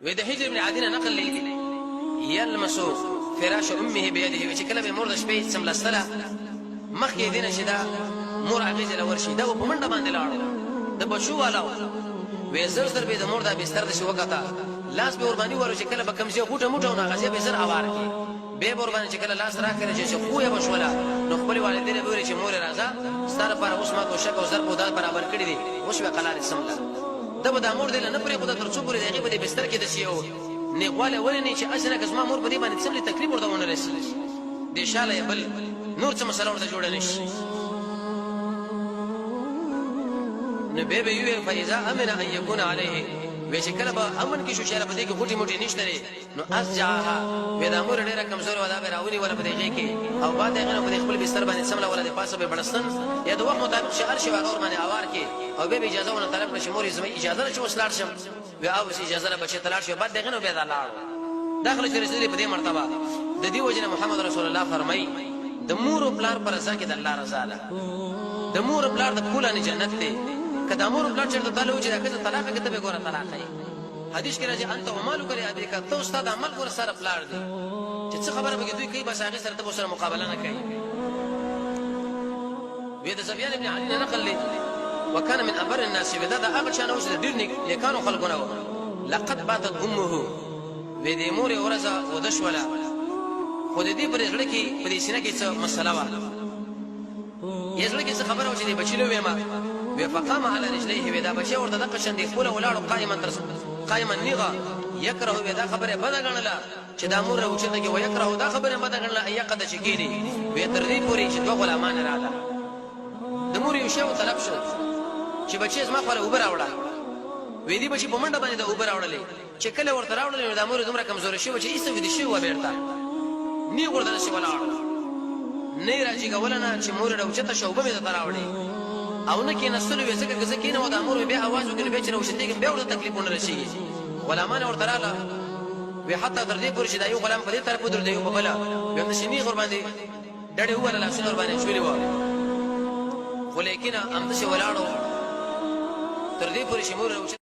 وده حجر بن عدي نقل لي يلمس فراش امه بيده چې کله به مور د شپې سملستله مخکې دینه چې دا مور هغه ځل ورشي دا په منډه باندې لاړ د بشو والا وې زر به د مور د بستر د شو وکتا لاس به قرباني ورو چې کله به کمزې غوټه موټه نه غزه به زر اوار کی به قرباني چې کله لاس راکړي چې خو یې بشولا نو خپل والدین به وري چې مور راځه ستاره پر اوس ما تو شک او زر په داد برابر کړی دي اوس به قلار سملا دا به د مور دل نه پرې خو د ترڅو پرې دغه به بستر کې د شیو نه غواله ولني چې اسنه کزما مور په دې باندې څه تکلیف ورته ونه رسي دې شاله بل نور څه مسله ورته جوړه نشي نو به به یو فایزا امن ان يكون عليه وې چې کله به امن کې شو چې په دې کې غوټي موټي نشته نو اسجاها وې د امر ډېر کمزور ودا به راونی ولا په دې کې او بعد هغه په خپل بستر باندې سملا ولا د پاسه به بڑستان یا د وخت مطابق شهر شي واغور باندې اوار کې او به اجازه ونه طلب نشي مور زمي اجازه نه وسلار شم و او اجازه نه بچی تلار شي بعد دغه نو به دلار داخله چې رسول په دې مرتبه د دې وجنه محمد رسول الله فرمای د مور او پلار پر رضا کې د الله رضا ده د مور او پلار د کولانه جنت ته کدا مور او پلار چې تعالی وجه راکړه طلاق کې ته به ګوره طلاق دی حدیث کې راځي انت ومالو کړی ابي کا ته استاد عمل ګور سره پلار دی چې څه خبره به دوی کوي بس هغه سره ته سره مقابله نه کوي وې د سفيان ابن علي نقل لي وكان من ابر الناس بدا هغه چانه اوس ډیر نیکانو خلقونه لقد باتت امه وې د مور ورزه ودشولا خو دې پر زړه کې په دې سینه کې څه مسله و یې زړه کې څه خبره و چې دې بچلو وېما وفقام على رجليه ودا بچي ورته د قشن دی خپل ولاړو قائما نغا يكره ودا خبره بد غنلا چې د امر اوچته کې ويكره دا خبره بد غنلا اي قد شکینی وې تر دې پوری چې دوه غلامان رااله د مور یو شی طلب شو چې بچي زما خپل اوبر راوړه وې دې بچي په منډه باندې د اوبر راوړلې چې کله ورته راوړلې د امر دومره کمزور شي چې ایسه دې شي و بیرته نی ورته شي ولاړ نه راځي غولنه چې مور راوچته شوبه مې ته راوړې او نه کې نسلو وسه کې ځکه نه و د امر به आवाज وکړي به چې راوچته کې به ورته تکلیفونه راشي غلامان ورته رااله وی حتی تر دې پورې چې دا یو غلام په دې طرف در دی په بلا به نشي قربان دي ډډه هو ولا شنو باندې شولې و ولیکن امده شي ولاړو تر دې پورې چې مور